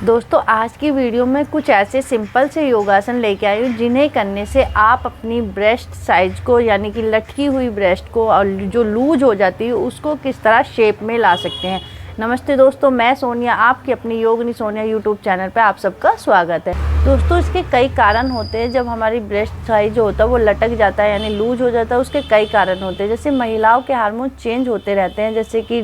दोस्तों आज की वीडियो में कुछ ऐसे सिंपल से योगासन लेके आई हूँ जिन्हें करने से आप अपनी ब्रेस्ट साइज को यानी कि लटकी हुई ब्रेस्ट को और जो लूज हो जाती है उसको किस तरह शेप में ला सकते हैं। नमस्ते दोस्तों, मैं सोनिया आपकी अपनी योगिनी सोनिया यूट्यूब चैनल पर आप सबका स्वागत है। दोस्तों इसके कई कारण होते हैं। जब हमारी ब्रेस्ट साइज जो होता है वो लटक जाता है यानी लूज हो जाता है, उसके कई कारण होते हैं। जैसे महिलाओं के हार्मोन चेंज होते रहते हैं, जैसे कि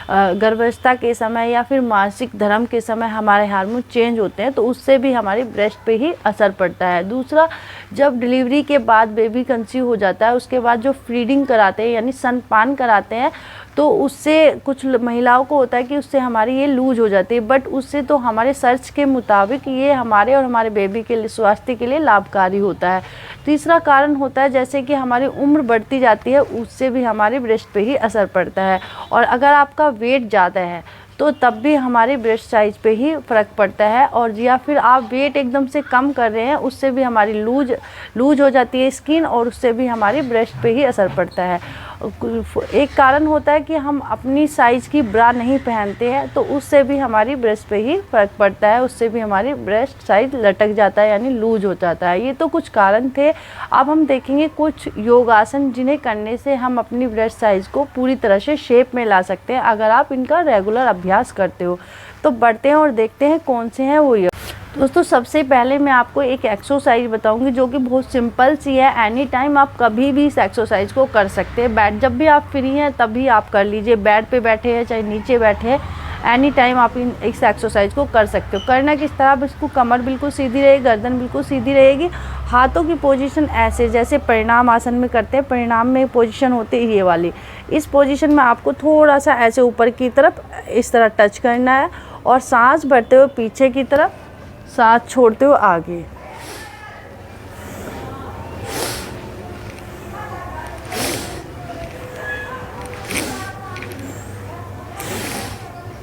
गर्भावस्था के समय या फिर मासिक धर्म के समय हमारे हार्मोन चेंज होते हैं, तो उससे भी हमारी ब्रेस्ट पे ही असर पड़ता है। दूसरा, जब डिलीवरी के बाद बेबी कंसीव हो जाता है उसके बाद जो फीडिंग कराते हैं यानी स्तनपान कराते हैं, तो उससे कुछ महिलाओं को होता है कि उससे हमारी ये लूज हो जाती है, बट उससे तो हमारे सर्च के मुताबिक ये हमारे और हमारे बेबी के लिए स्वास्थ्य के लिए लाभकारी होता है। तीसरा कारण होता है जैसे कि हमारी उम्र बढ़ती जाती है, उससे भी हमारी ब्रेस्ट पे ही असर पड़ता है। और अगर आपका वेट ज़्यादा है तो तब भी हमारी ब्रेस्ट साइज पे ही फ़र्क पड़ता है। और या फिर आप वेट एकदम से कम कर रहे हैं, उससे भी हमारी लूज हो जाती है स्किन और उससे भी हमारी ब्रेस्ट पे ही असर पड़ता है। एक कारण होता है कि हम अपनी साइज़ की ब्रा नहीं पहनते हैं, तो उससे भी हमारी ब्रेस्ट पे ही फ़र्क पड़ता है, उससे भी हमारी ब्रेस्ट साइज लटक जाता है यानी लूज हो जाता है। ये तो कुछ कारण थे। अब हम देखेंगे कुछ योगासन जिन्हें करने से हम अपनी ब्रेस्ट साइज़ को पूरी तरह से शेप में ला सकते हैं। अगर आप इनका रेगुलर अभ्यास करते हो तो बढ़ते हैं और देखते हैं कौन से हैं वो। दोस्तों सबसे पहले मैं आपको एक एक्सरसाइज बताऊंगी जो कि बहुत सिंपल सी है। एनी टाइम आप कभी भी इस एक्सरसाइज को कर सकते हैं। जब भी आप फ्री हैं तभी आप कर लीजिए। बेड पे बैठे हैं चाहे नीचे बैठे हैं, एनी टाइम आप इस एक्सरसाइज को कर सकते हो। करना किस तरह, आप इसको कमर बिल्कुल सीधी रहेगी, गर्दन बिल्कुल सीधी रहेगी, हाथों की पोजीशन ऐसे जैसे परिणाम आसन में करते हैं। परिणाम में पोजीशन होती है ये वाली। इस पोजीशन में आपको थोड़ा सा ऐसे ऊपर की तरफ इस तरह टच करना है और सांस भरते हुए पीछे की तरफ, सांस छोड़ते हुए आगे।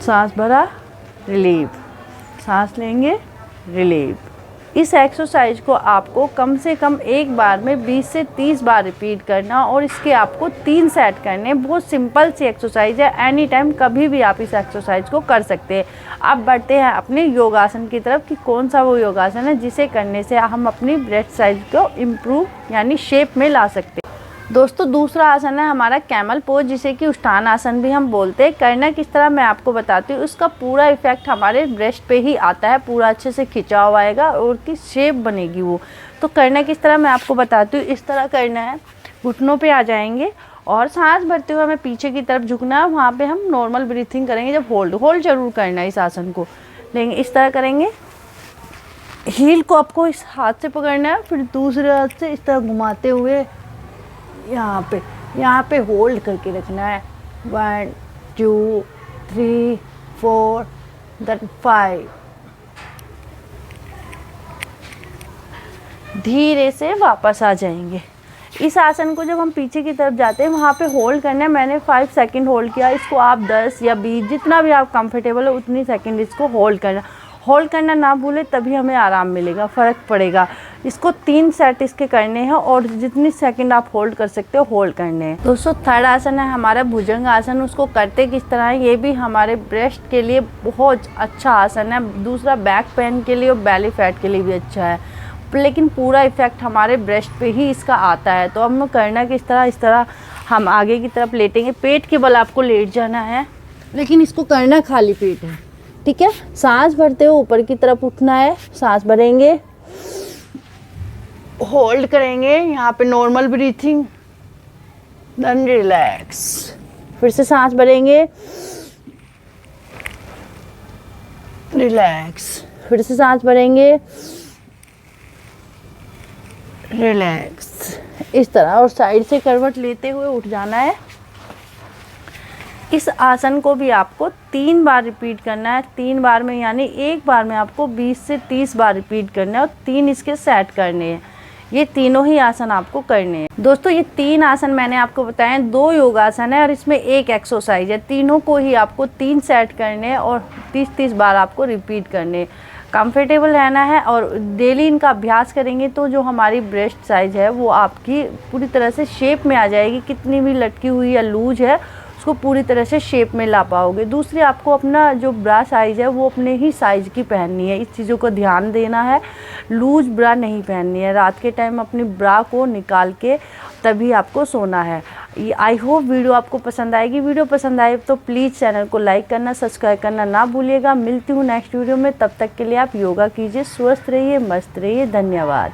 सांस भरा, रिलीव, सांस लेंगे, रिलीव। इस एक्सरसाइज को आपको कम से कम एक बार में 20 से 30 बार रिपीट करना और इसके आपको 3 सेट करने। बहुत सिंपल सी एक्सरसाइज है। एनी टाइम कभी भी आप इस एक्सरसाइज को कर सकते हैं। अब बढ़ते हैं अपने योगासन की तरफ कि कौन सा वो योगासन है जिसे करने से हम अपनी ब्रेस्ट साइज को इम्प्रूव यानी शेप में ला सकते हैं। दोस्तों दूसरा आसन है हमारा कैमल पोज, जिसे कि उष्टान आसन भी हम बोलते हैं। करना किस तरह मैं आपको बताती हूँ। उसका पूरा इफेक्ट हमारे ब्रेस्ट पे ही आता है, पूरा अच्छे से खिंचा हुआ आएगा और उसकी शेप बनेगी वो। तो करना किस तरह मैं आपको बताती हूँ। इस तरह करना है, घुटनों पे आ जाएंगे और सांस भरते हुए हमें पीछे की तरफ झुकना है। वहाँ पे हम नॉर्मल ब्रीथिंग करेंगे। जब होल्ड जरूर करना है इस आसन को। लेंगे इस तरह करेंगे, हील को आपको इस हाथ से पकड़ना है, फिर दूसरे हाथ से इस तरह घुमाते हुए यहाँ पे होल्ड करके रखना है। 1 2 3 4 then 5। धीरे से वापस आ जाएंगे। इस आसन को जब हम पीछे की तरफ जाते हैं वहाँ पे होल्ड करना है। मैंने 5 सेकंड होल्ड किया। इसको आप 10 या 20 जितना भी आप कंफर्टेबल हो उतनी सेकंड इसको होल्ड करना ना भूले, तभी हमें आराम मिलेगा, फ़र्क पड़ेगा। इसको 3 सेट इसके करने हैं और जितनी सेकंड आप होल्ड कर सकते हो होल्ड करने हैं। दोस्तों थर्ड आसन है हमारा भुजंग आसन। उसको करते किस तरह है, ये भी हमारे ब्रेस्ट के लिए बहुत अच्छा आसन है। दूसरा बैक पेन के लिए और बेली फैट के लिए भी अच्छा है, लेकिन पूरा इफेक्ट हमारे ब्रेस्ट पे ही इसका आता है। तो अब करना किस तरह, इस तरह हम आगे की तरफ लेटेंगे। पेट के बल आपको लेट जाना है, लेकिन इसको करना खाली पेट है, ठीक है। सांस भरते हुए ऊपर की तरफ उठना है। सांस भरेंगे, होल्ड करेंगे, यहाँ पे नॉर्मल ब्रीथिंग, देन रिलैक्स। फिर से सांस भरेंगे, रिलैक्स, फिर से सांस भरेंगे, रिलैक्स। इस तरह और साइड से करवट लेते हुए उठ जाना है। इस आसन को भी आपको 3 बार रिपीट करना है। 3 बार में यानी एक बार में आपको 20 से 30 बार रिपीट करना है और 3 इसके सेट करने हैं। ये तीनों ही आसन आपको करने हैं। दोस्तों ये 3 आसन मैंने आपको बताए हैं, 2 योगासन है और इसमें एक एक्सरसाइज है। तीनों को ही आपको 3 सेट करने हैं और 30-30 बार आपको रिपीट करने हैं। कंफर्टेबल रहना है और डेली इनका अभ्यास करेंगे तो जो हमारी ब्रेस्ट साइज है वो आपकी पूरी तरह से शेप में आ जाएगी। कितनी भी लटकी हुई या लूज है उसको पूरी तरह से शेप में ला पाओगे। दूसरी, आपको अपना जो ब्रा साइज़ है वो अपने ही साइज़ की पहननी है, इस चीज़ों को ध्यान देना है। लूज़ ब्रा नहीं पहननी है। रात के टाइम अपनी ब्रा को निकाल के तभी आपको सोना है। आई होप वीडियो आपको पसंद आएगी। वीडियो पसंद आए तो प्लीज़ चैनल को लाइक करना, सब्सक्राइब करना ना भूलिएगा। मिलती हूँ नेक्स्ट वीडियो में, तब तक के लिए आप योगा कीजिए, स्वस्थ रहिए, मस्त रहिए। धन्यवाद।